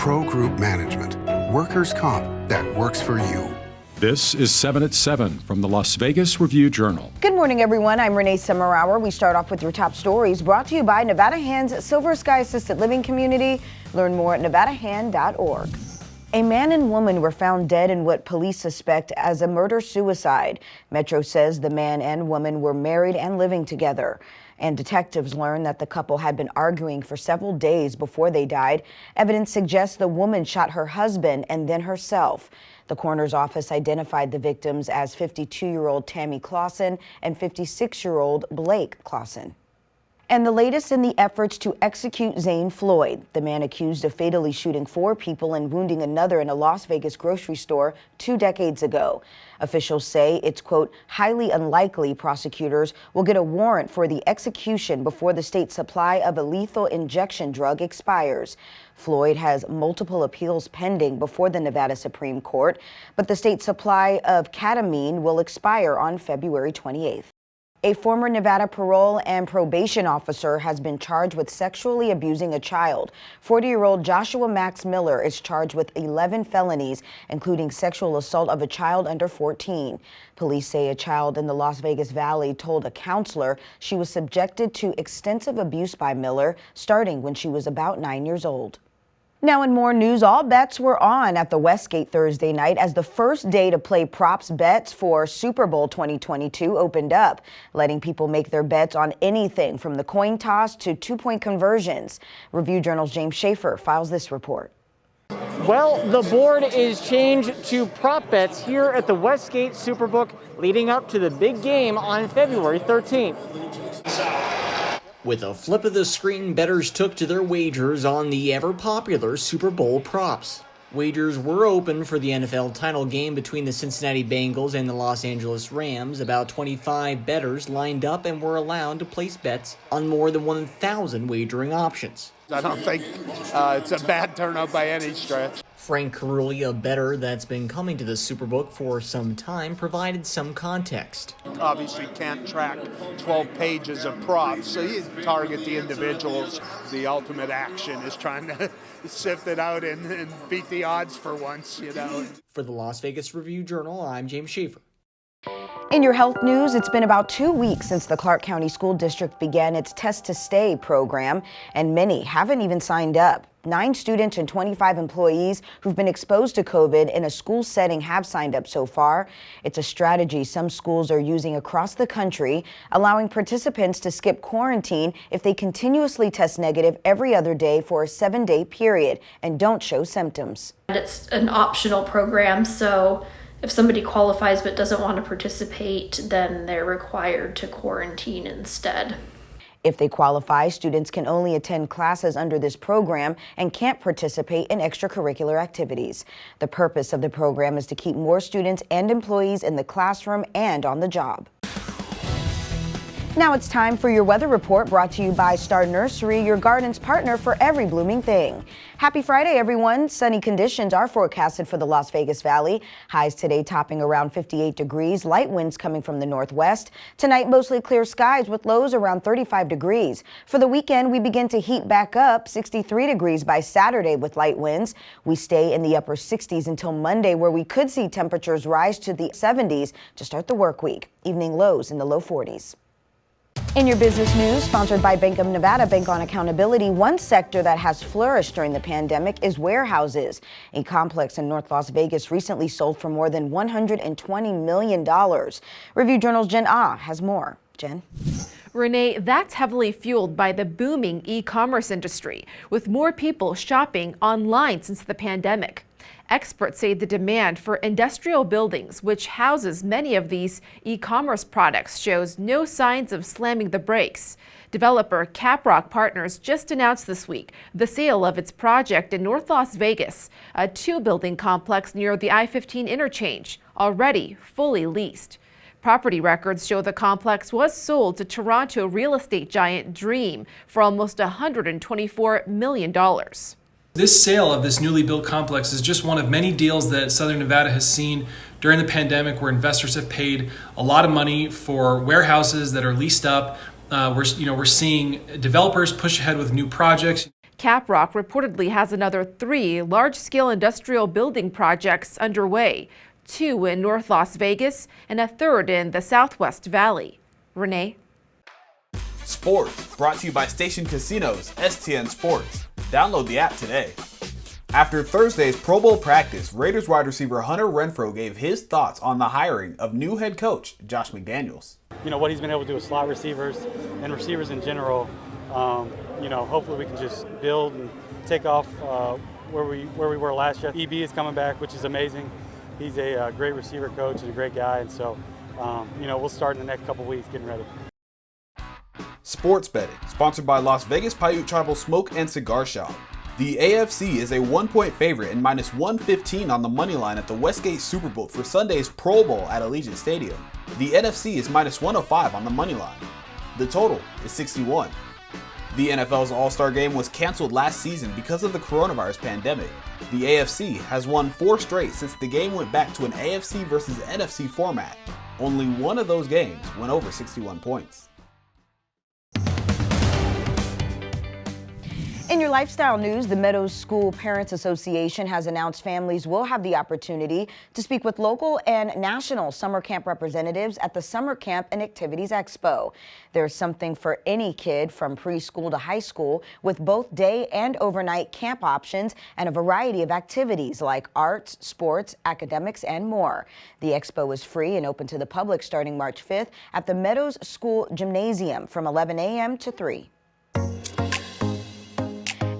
Pro Group Management. Workers' comp that works for you. This is 7 at 7 from the Las Vegas Review-Journal. Good morning, everyone. I'm Renee Summerhour. We start off with your top stories brought to you by Nevada Hand's Silver Sky Assisted Living Community. Learn more at nevadahand.org. A man and woman were found dead in what police suspect as a murder-suicide. Metro says the man and woman were married and living together. And detectives learned that the couple had been arguing for several days before they died. Evidence suggests the woman shot her husband and then herself. The coroner's office identified the victims as 52-year-old Tammy Clausen and 56-year-old Blake Clausen. And the latest in the efforts to execute Zane Floyd, the man accused of fatally shooting 4 people and wounding another in a Las Vegas grocery store 2 decades ago. Officials say it's, quote, highly unlikely prosecutors will get a warrant for the execution before the state's supply of a lethal injection drug expires. Floyd has multiple appeals pending before the Nevada Supreme Court, but the state's supply of ketamine will expire on February 28th. A former Nevada parole and probation officer has been charged with sexually abusing a child. 40-year-old Joshua Max Miller is charged with 11 felonies, including sexual assault of a child under 14. Police say a child in the Las Vegas Valley told a counselor she was subjected to extensive abuse by Miller, starting when she was about 9 years old. Now in more news, all bets were on at the Westgate Thursday night as the first day to play props bets for Super Bowl 2022 opened up, letting people make their bets on anything from the coin toss to two-point conversions. Review-Journal's James Schaefer files this report. Well, the board is changed to prop bets here at the Westgate Superbook leading up to the big game on February 13th. With a flip of the screen, bettors took to their wagers on the ever-popular Super Bowl props. Wagers were open for the NFL title game between the Cincinnati Bengals and the Los Angeles Rams. About 25 bettors lined up and were allowed to place bets on more than 1,000 wagering options. I don't think it's a bad turnout by any stretch. Frank Carulli, a bettor that's been coming to the Superbook for some time, provided some context. Obviously can't track 12 pages of props, so you target the individuals. The ultimate action is trying to sift it out and beat the odds for once, you know. For the Las Vegas Review-Journal, I'm James Schaefer. In your health news, it's been about 2 weeks since the Clark County School District began its Test to Stay program, and many haven't even signed up. 9 students and 25 employees who've been exposed to COVID in a school setting have signed up so far. It's a strategy some schools are using across the country, allowing participants to skip quarantine if they continuously test negative every other day for a 7-day period and don't show symptoms. It's an optional program, so if somebody qualifies but doesn't want to participate, then they're required to quarantine instead. If they qualify, students can only attend classes under this program and can't participate in extracurricular activities. The purpose of the program is to keep more students and employees in the classroom and on the job. Now it's time for your weather report, brought to you by Star Nursery, your garden's partner for every blooming thing. Happy Friday, everyone. Sunny conditions are forecasted for the Las Vegas Valley. Highs today topping around 58 degrees, light winds coming from the northwest. Tonight, mostly clear skies with lows around 35 degrees. For the weekend, we begin to heat back up, 63 degrees by Saturday with light winds. We stay in the upper 60s until Monday, where we could see temperatures rise to the 70s to start the work week. Evening lows in the low 40s. In your business news, sponsored by Bank of Nevada, Bank on Accountability, one sector that has flourished during the pandemic is warehouses. A complex in North Las Vegas recently sold for more than $120 million. Review-Journal's Jen Ah has more. Jen? Renee, that's heavily fueled by the booming e-commerce industry, with more people shopping online since the pandemic. Experts say the demand for industrial buildings, which houses many of these e-commerce products, shows no signs of slamming the brakes. Developer Caprock Partners just announced this week the sale of its project in North Las Vegas, a 2-building complex near the I-15 interchange, already fully leased. Property records show the complex was sold to Toronto real estate giant Dream for almost $124 million. This sale of this newly built complex is just one of many deals that Southern Nevada has seen during the pandemic, where investors have paid a lot of money for warehouses that are leased up. We're seeing developers push ahead with new projects. Caprock reportedly has another 3 large-scale industrial building projects underway, 2 in North Las Vegas and a 3rd in the Southwest Valley. Renee? Sports, brought to you by Station Casinos, STN Sports. Download the app today. After Thursday's Pro Bowl practice, Raiders wide receiver Hunter Renfrow gave his thoughts on the hiring of new head coach Josh McDaniels. You know, what he's been able to do with slot receivers and receivers in general, you know, hopefully we can just build and take off where we were last year. EB is coming back, which is amazing. He's a great receiver coach and a great guy, and so, you know, we'll start in the next couple weeks getting ready. Sports betting, sponsored by Las Vegas Paiute Tribal Smoke and Cigar Shop. The AFC is a 1-point favorite and minus 115 on the money line at the Westgate Superbook for Sunday's Pro Bowl at Allegiant Stadium. The NFC is minus 105 on the money line. The total is 61. The NFL's All-Star Game was canceled last season because of the coronavirus pandemic. The AFC has won 4 straight since the game went back to an AFC versus NFC format. Only one of those games went over 61 points. In your lifestyle news, the Meadows School Parents Association has announced families will have the opportunity to speak with local and national summer camp representatives at the Summer Camp and Activities Expo. There's something for any kid from preschool to high school with both day and overnight camp options and a variety of activities like arts, sports, academics, and more. The expo is free and open to the public starting March 5th at the Meadows School Gymnasium from 11 a.m. to 3.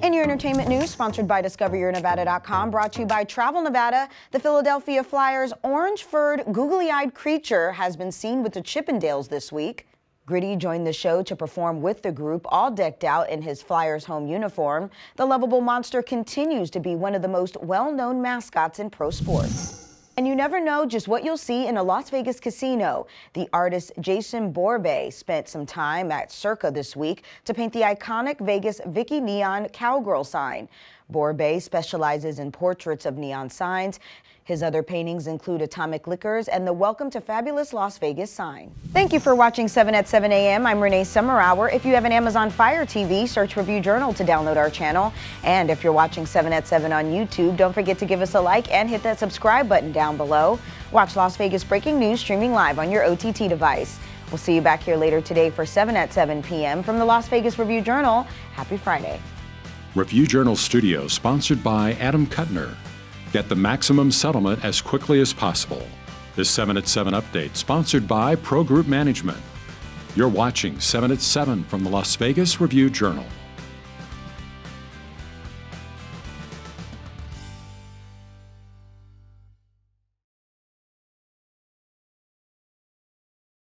In your entertainment news, sponsored by DiscoverYourNevada.com, brought to you by Travel Nevada, the Philadelphia Flyers' orange-furred, googly-eyed creature has been seen with the Chippendales this week. Gritty joined the show to perform with the group, all decked out in his Flyers home uniform. The lovable monster continues to be one of the most well-known mascots in pro sports. And you never know just what you'll see in a Las Vegas casino. The artist Jason Borbet spent some time at Circa this week to paint the iconic Vegas Vicky Neon cowgirl sign. Borbet specializes in portraits of neon signs. His other paintings include Atomic Liquors and the Welcome to Fabulous Las Vegas sign. Thank you for watching 7 at 7 a.m. I'm Renee Summerhour. If you have an Amazon Fire TV, search Review Journal to download our channel. And if you're watching 7 at 7 on YouTube, don't forget to give us a like and hit that subscribe button down below. Watch Las Vegas Breaking News streaming live on your OTT device. We'll see you back here later today for 7 at 7 p.m. from the Las Vegas Review Journal. Happy Friday. Review Journal Studio, sponsored by Adam Kuttner. Get the maximum settlement as quickly as possible. This 7 at 7 update, sponsored by Pro Group Management. You're watching 7 at 7 from the Las Vegas Review Journal.